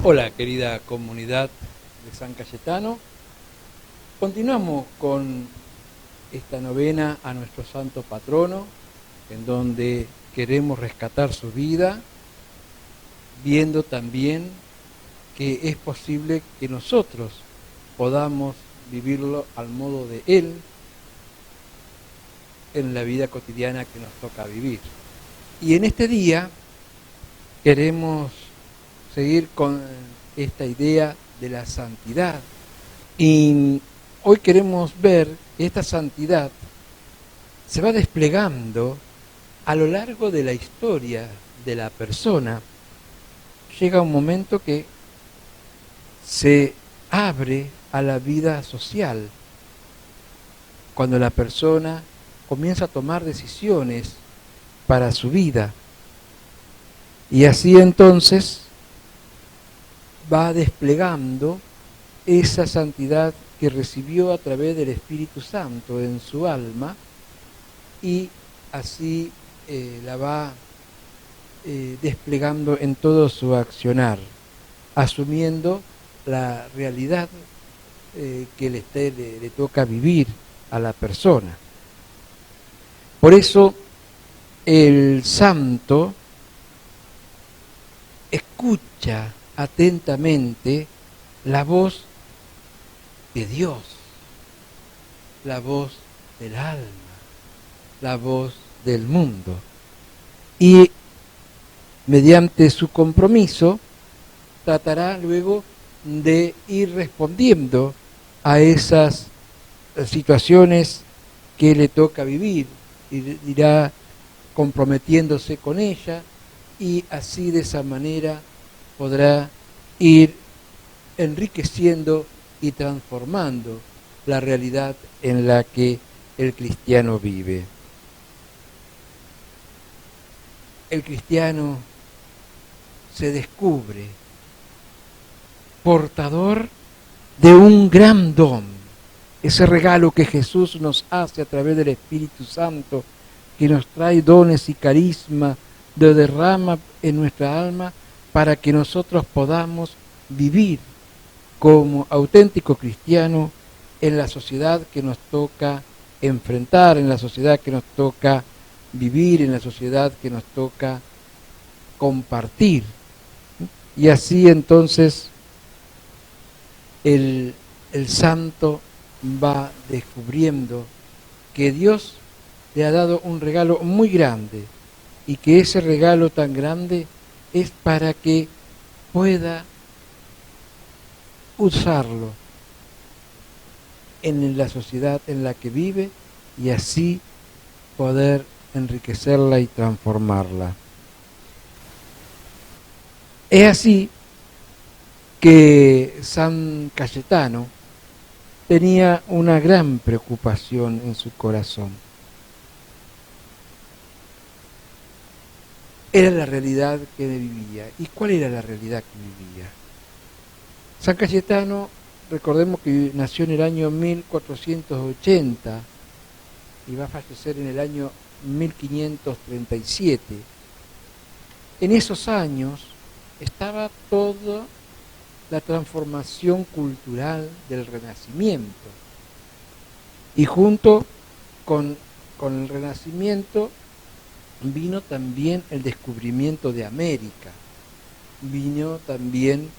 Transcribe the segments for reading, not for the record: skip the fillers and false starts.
Hola, querida comunidad de San Cayetano. Continuamos con esta novena a nuestro santo patrono, en donde queremos rescatar su vida, viendo también que es posible que nosotros podamos vivirlo al modo de él en la vida cotidiana que nos toca vivir. Y en este día queremos seguir con esta idea de la santidad. Y hoy queremos ver que esta santidad se va desplegando a lo largo de la historia de la persona. Llega un momento que se abre a la vida social, cuando la persona comienza a tomar decisiones para su vida. Y así entonces va desplegando esa santidad que recibió a través del Espíritu Santo en su alma, y así la va desplegando en todo su accionar, asumiendo la realidad que le toca vivir a la persona. Por eso el santo escucha atentamente la voz de Dios, la voz del alma, la voz del mundo, y mediante su compromiso tratará luego de ir respondiendo a esas situaciones que le toca vivir, y irá comprometiéndose con ella, y así de esa manera podrá ir enriqueciendo y transformando la realidad en la que el cristiano vive. El cristiano se descubre portador de un gran don, ese regalo que Jesús nos hace a través del Espíritu Santo, que nos trae dones y carisma, lo derrama en nuestra alma para que nosotros podamos vivir como auténtico cristiano en la sociedad que nos toca enfrentar, en la sociedad que nos toca vivir, en la sociedad que nos toca compartir. Y así entonces el santo va descubriendo que Dios le ha dado un regalo muy grande, y que ese regalo tan grande es para que pueda usarlo en la sociedad en la que vive, y así poder enriquecerla y transformarla. Es así que San Cayetano tenía una gran preocupación en su corazón. Era la realidad que vivía. ¿Y cuál era la realidad que vivía? San Cayetano, recordemos que nació en el año 1480 y va a fallecer en el año 1537. En esos años estaba toda la transformación cultural del Renacimiento, y junto con el Renacimiento vino también el descubrimiento de América, vino también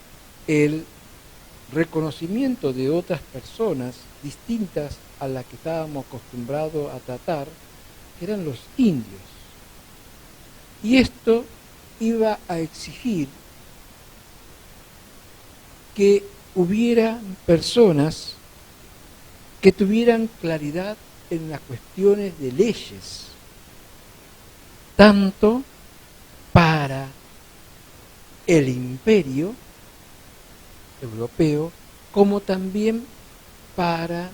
el reconocimiento de otras personas distintas a las que estábamos acostumbrados a tratar, que eran los indios. Y esto iba a exigir que hubiera personas que tuvieran claridad en las cuestiones de leyes, tanto para el imperio europeo como también para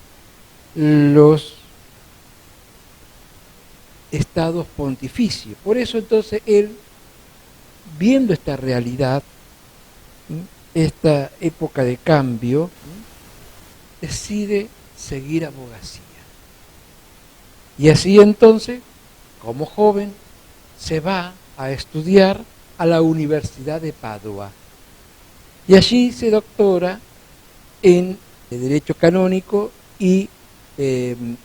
los estados pontificios. Por eso entonces él, viendo esta realidad, esta época de cambio, decide seguir abogacía. Y así entonces, como joven, se va a estudiar a la Universidad de Padua. Y allí se doctora en Derecho Canónico y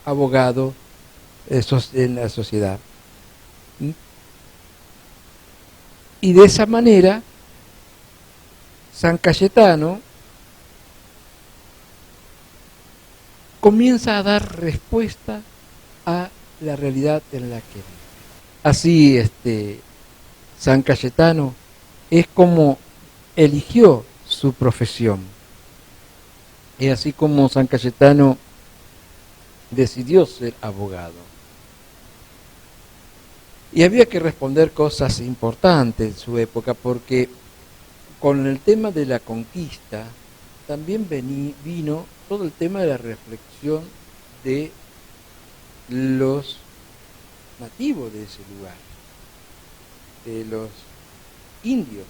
abogado en la sociedad. Y de esa manera, San Cayetano comienza a dar respuesta a la realidad en la que vive. Así, San Cayetano es como eligió su profesión. Y así como San Cayetano decidió ser abogado. Y había que responder cosas importantes en su época, porque con el tema de la conquista también vino todo el tema de la reflexión de los nativos de ese lugar, de los indios.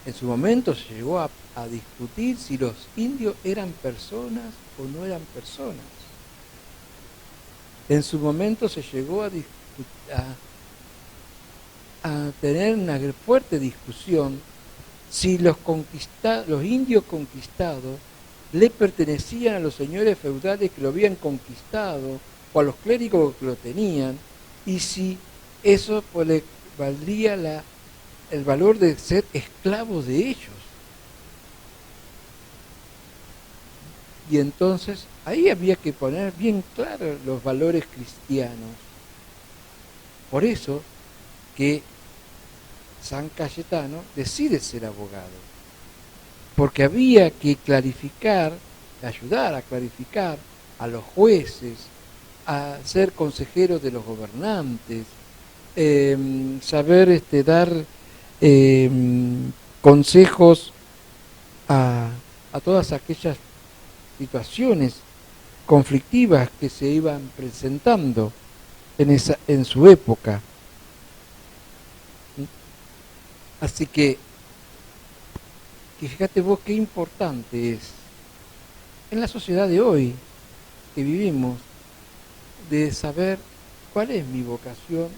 En su momento se llegó a discutir si los indios eran personas o no eran personas. En su momento se llegó a tener una fuerte discusión si los indios conquistados le pertenecían a los señores feudales que lo habían conquistado o a los clérigos que lo tenían, y si eso pues le valdría el valor de ser esclavos de ellos. Y entonces ahí había que poner bien claros los valores cristianos. Por eso que San Cayetano decide ser abogado, porque había que clarificar, ayudar a clarificar a los jueces, a ser consejeros de los gobernantes, saber dar consejos a todas aquellas situaciones conflictivas que se iban presentando en su época. Así que fíjate vos qué importante es en la sociedad de hoy que vivimos, de saber cuál es mi vocación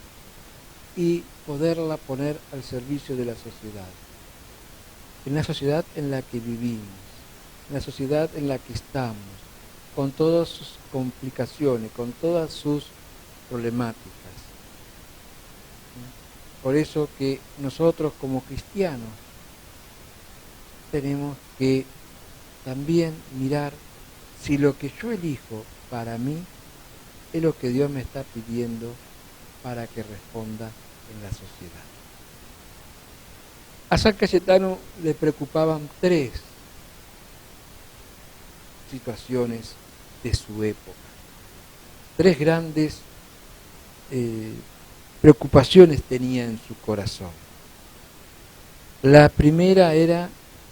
y poderla poner al servicio de la sociedad. En la sociedad en la que vivimos, en la sociedad en la que estamos, con todas sus complicaciones, con todas sus problemáticas. Por eso que nosotros como cristianos tenemos que también mirar si lo que yo elijo para mí es lo que Dios me está pidiendo para que responda en la sociedad. A San Cayetano le preocupaban 3 situaciones de su época, 3 grandes preocupaciones tenía en su corazón. La primera era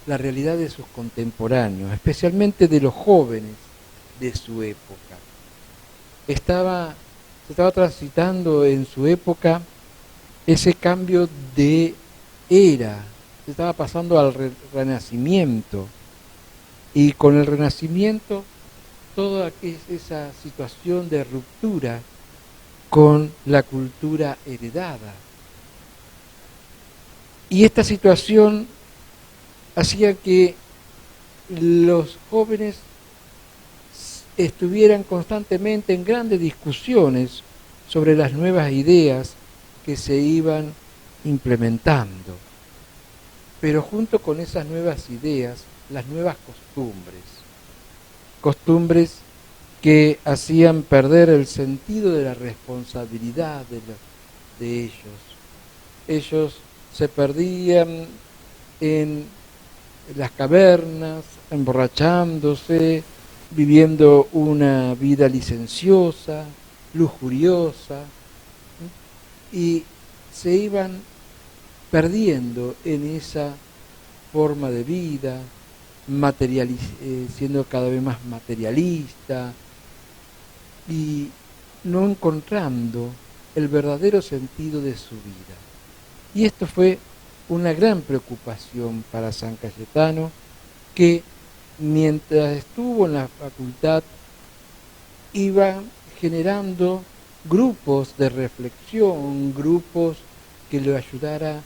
la realidad de sus contemporáneos, especialmente de los jóvenes de su época. Se estaba transitando en su época ese cambio de era, se estaba pasando al Renacimiento, y con el Renacimiento toda esa situación de ruptura con la cultura heredada. Y esta situación hacía que los jóvenes estuvieran constantemente en grandes discusiones sobre las nuevas ideas que se iban implementando. Pero junto con esas nuevas ideas, las nuevas costumbres que hacían perder el sentido de la responsabilidad de ellos. Ellos se perdían en las cavernas, emborrachándose, viviendo una vida licenciosa, lujuriosa, y se iban perdiendo en esa forma de vida, siendo cada vez más materialista y no encontrando el verdadero sentido de su vida. Y esto fue una gran preocupación para San Cayetano, que mientras estuvo en la facultad iba generando grupos de reflexión, grupos que le ayudara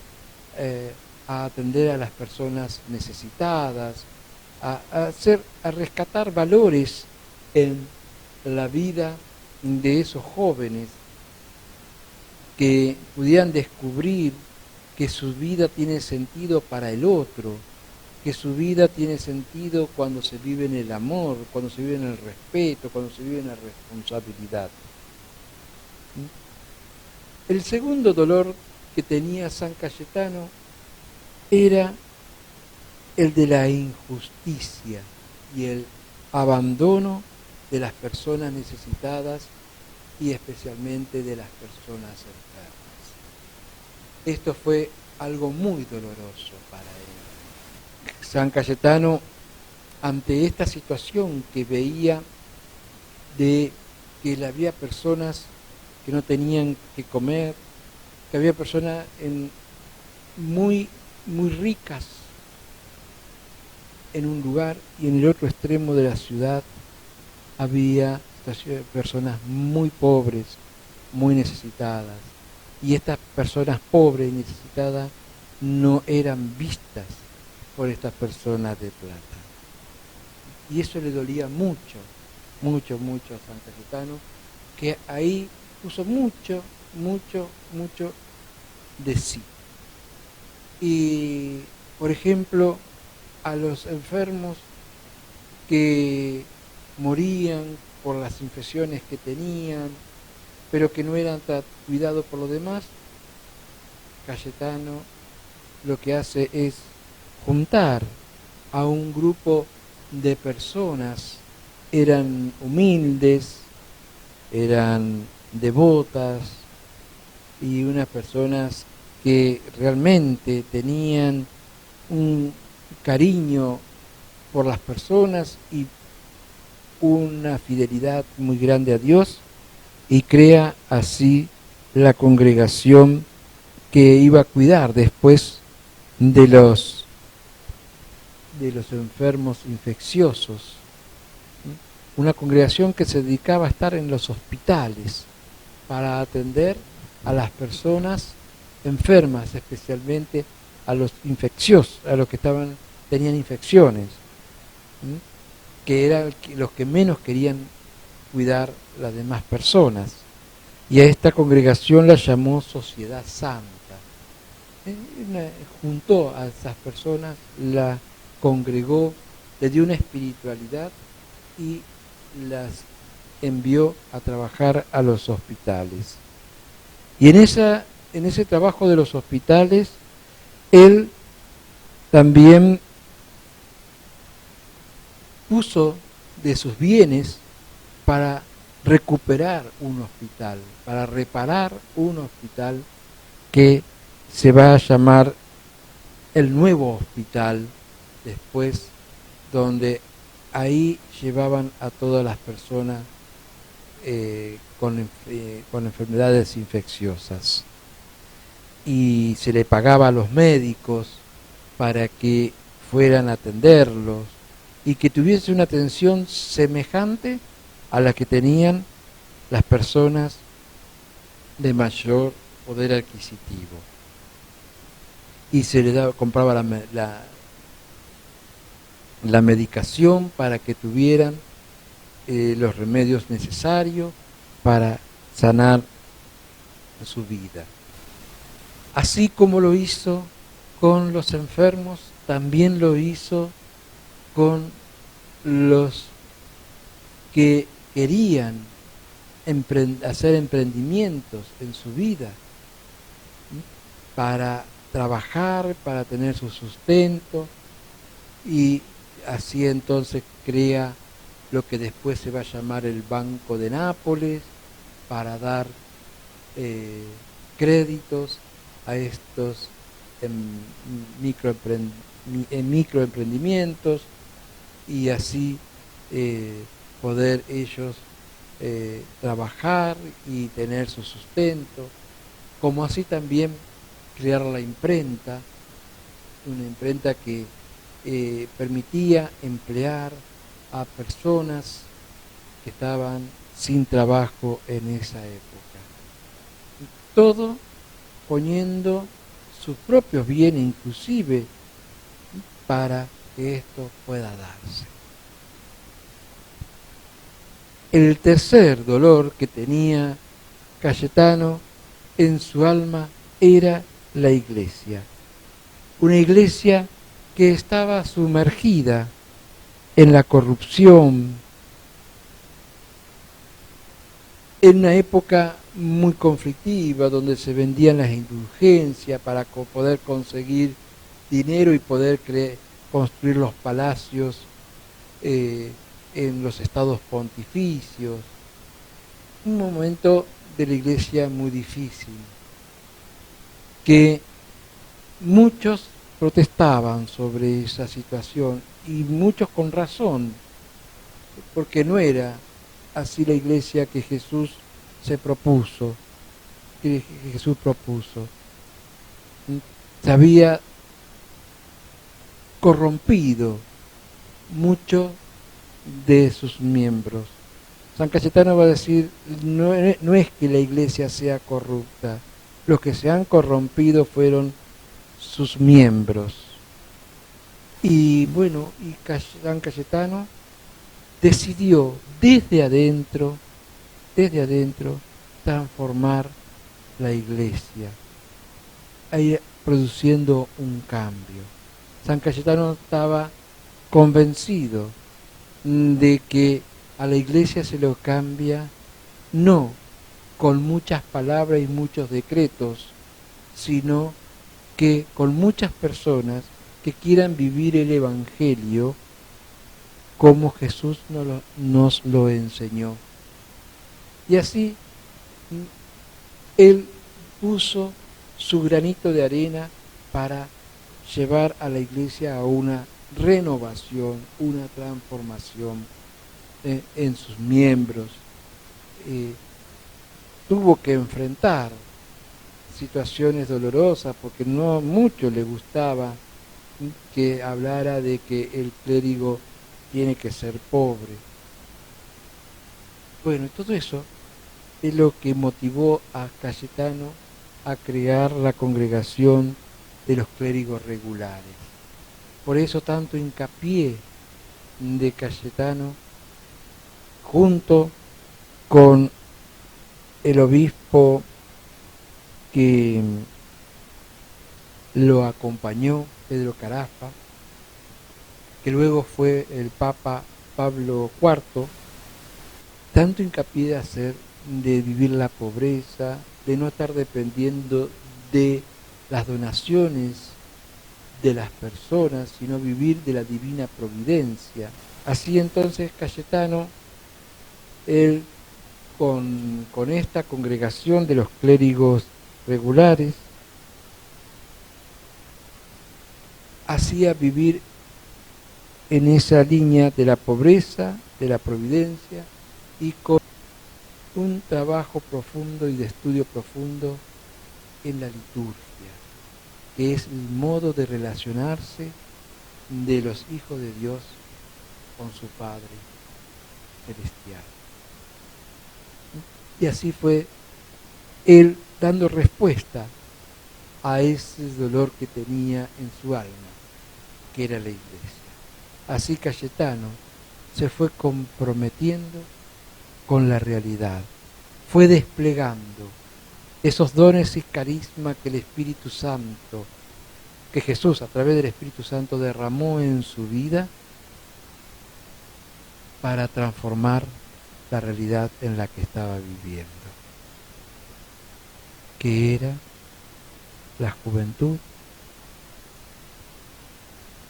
a atender a las personas necesitadas, a rescatar valores en la vida de esos jóvenes que pudieran descubrir que su vida tiene sentido para el otro, que su vida tiene sentido cuando se vive en el amor, cuando se vive en el respeto, cuando se vive en la responsabilidad. El segundo dolor que tenía San Cayetano era el de la injusticia y el abandono de las personas necesitadas y especialmente de las personas enfermas. Esto fue algo muy doloroso para él. San Cayetano, ante esta situación que veía de que había personas que no tenían que comer, que había personas muy ricas en un lugar y en el otro extremo de la ciudad había personas muy pobres, muy necesitadas. Y estas personas pobres y necesitadas no eran vistas por estas personas de plata. Y eso le dolía mucho, mucho, mucho a San Cayetano, que ahí puso mucho de sí. Y, por ejemplo, a los enfermos que morían por las infecciones que tenían, pero que no eran cuidados por los demás, Cayetano lo que hace es juntar a un grupo de personas, eran humildes, eran devotas y unas personas que realmente tenían un cariño por las personas y una fidelidad muy grande a Dios, y crea así la congregación que iba a cuidar después de los enfermos infecciosos. Una congregación que se dedicaba a estar en los hospitales para atender a las personas enfermas, especialmente a los infecciosos, a los que tenían infecciones, que eran los que menos querían cuidar las demás personas. Y a esta congregación la llamó Sociedad Santa. Juntó a esas personas, la congregó, le dio una espiritualidad y las envió a trabajar a los hospitales. Y en ese trabajo de los hospitales, él también puso de sus bienes para recuperar un hospital, para reparar un hospital que se va a llamar el Nuevo Hospital después, donde ahí llevaban a todas las personas con enfermedades infecciosas. Y se le pagaba a los médicos para que fueran a atenderlos y que tuviese una atención semejante a la que tenían las personas de mayor poder adquisitivo. Y se le compraba la medicación para que tuvieran los remedios necesarios para sanar su vida. Así como lo hizo con los enfermos, también lo hizo con los que querían hacer emprendimientos en su vida para trabajar, para tener su sustento, y así entonces crea lo que después se va a llamar el Banco de Nápoles para dar créditos a estos microemprendimientos y así poder ellos trabajar y tener su sustento, como así también crear la imprenta, una imprenta que permitía emplear a personas que estaban sin trabajo en esa época. Todo poniendo sus propios bienes inclusive para que esto pueda darse. El tercer dolor que tenía Cayetano en su alma era la iglesia. Una iglesia que estaba sumergida en la corrupción, en una época muy conflictiva donde se vendían las indulgencias para poder conseguir dinero y poder construir los palacios en los estados pontificios. Un momento de la iglesia muy difícil, que muchos protestaban sobre esa situación y muchos con razón, porque no era así la iglesia que Jesús se propuso, que Jesús propuso. Se había corrompido mucho de sus miembros. San Cayetano va a decir, no es que la iglesia sea corrupta, los que se han corrompido fueron sus miembros. Y bueno, y San Cayetano decidió desde adentro, transformar la iglesia, ir produciendo un cambio. San Cayetano estaba convencido de que a la iglesia se lo cambia no con muchas palabras y muchos decretos, sino que con muchas personas que quieran vivir el Evangelio como Jesús nos lo enseñó. Y así él puso su granito de arena para llevar a la iglesia a una renovación, una transformación en sus miembros. Tuvo que enfrentar situaciones dolorosas porque no mucho le gustaba que hablara de que el clérigo tiene que ser pobre. Bueno, todo eso es lo que motivó a Cayetano a crear la congregación de los clérigos regulares. Por eso tanto hincapié de Cayetano junto con el obispo que lo acompañó, Pedro Carafa, que luego fue el Papa Pablo IV, tanto hincapié de hacer de vivir la pobreza, de no estar dependiendo de las donaciones de las personas, sino vivir de la divina providencia. Así entonces Cayetano, él con esta congregación de los clérigos regulares, hacía vivir en esa línea de la pobreza, de la providencia y con un trabajo profundo y de estudio profundo en la liturgia, que es el modo de relacionarse de los hijos de Dios con su Padre celestial. Y así fue él dando respuesta a ese dolor que tenía en su alma, que era la iglesia. Así Cayetano se fue comprometiendo con la realidad, fue desplegando esos dones y carismas que el Espíritu Santo, que Jesús a través del Espíritu Santo derramó en su vida para transformar la realidad en la que estaba viviendo, que era la juventud,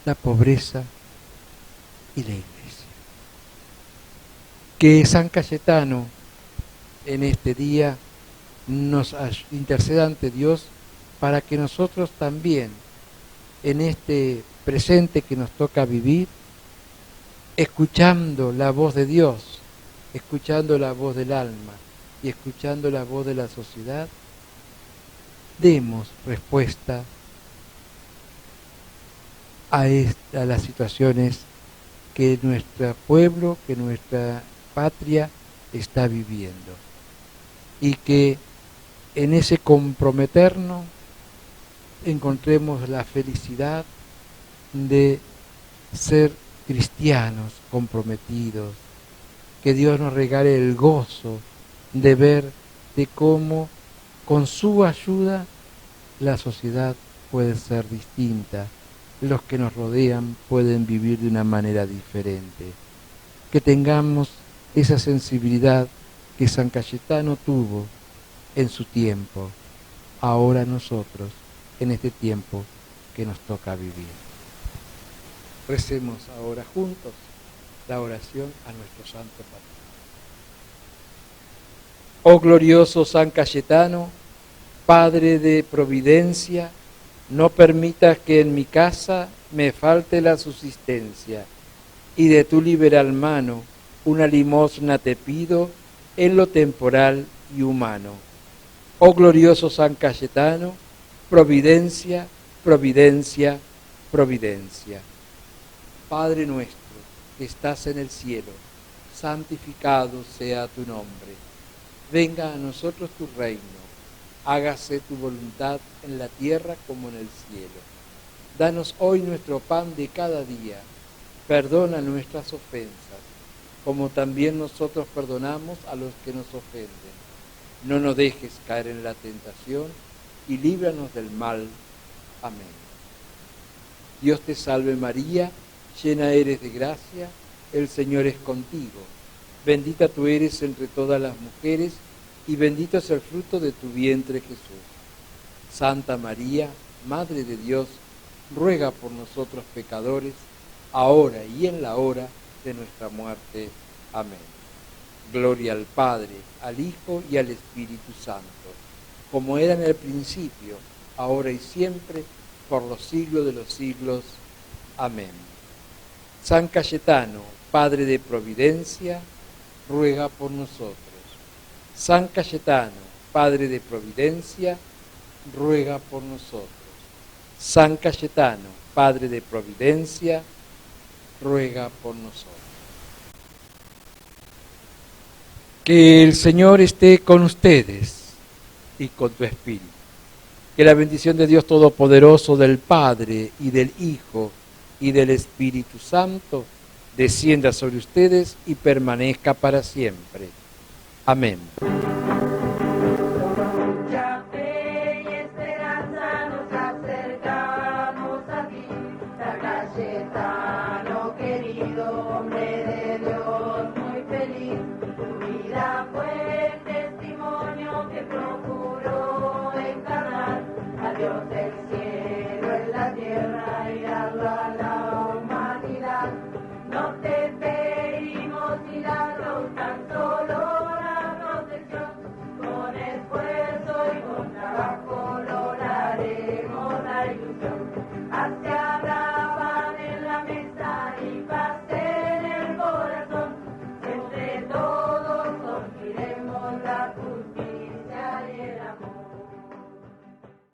la pobreza y la iglesia. Que San Cayetano en este día nos interceda ante Dios para que nosotros también en este presente que nos toca vivir, escuchando la voz de Dios, escuchando la voz del alma y escuchando la voz de la sociedad, demos respuesta a las situaciones que nuestro pueblo, que nuestra patria está viviendo. Y que en ese comprometernos encontremos la felicidad de ser cristianos comprometidos, que Dios nos regale el gozo de ver de cómo con su ayuda la sociedad puede ser distinta, los que nos rodean pueden vivir de una manera diferente, que tengamos esa sensibilidad que San Cayetano tuvo en su tiempo, ahora nosotros, en este tiempo que nos toca vivir. Recemos ahora juntos la oración a nuestro Santo Patrón. Oh glorioso San Cayetano, Padre de providencia, no permitas que en mi casa me falte la subsistencia, y de tu liberal mano una limosna te pido en lo temporal y humano. Oh glorioso San Cayetano, providencia, providencia, providencia. Padre nuestro, que estás en el cielo, santificado sea tu nombre. Venga a nosotros tu reino, hágase tu voluntad en la tierra como en el cielo. Danos hoy nuestro pan de cada día, perdona nuestras ofensas, como también nosotros perdonamos a los que nos ofenden. No nos dejes caer en la tentación y líbranos del mal. Amén. Dios te salve María, llena eres de gracia, el Señor es contigo. Bendita tú eres entre todas las mujeres, y bendito es el fruto de tu vientre Jesús. Santa María, Madre de Dios, ruega por nosotros pecadores, ahora y en la hora de nuestra muerte. Amén. Gloria al Padre, al Hijo y al Espíritu Santo, como era en el principio, ahora y siempre, por los siglos de los siglos. Amén. San Cayetano, Padre de providencia, ruega por nosotros. San Cayetano, Padre de providencia, ruega por nosotros. San Cayetano, Padre de providencia, ruega por nosotros. Que el Señor esté con ustedes y con tu espíritu. Que la bendición de Dios Todopoderoso, del Padre y del Hijo y del Espíritu Santo, descienda sobre ustedes y permanezca para siempre. Amén. Mucha fe y esperanza nos acercamos a ti, San Cayetano querido, hombre de Dios muy feliz. Tu vida fue el testimonio que procuró encarnar a Dios del cielo en la tierra y darlo a la humanidad. No te pedimos milagros, tan solo la protección. Con esfuerzo y con trabajo lograremos la ilusión. Hacia pan en la mesa y paz en el corazón. Entre todos conseguiremos la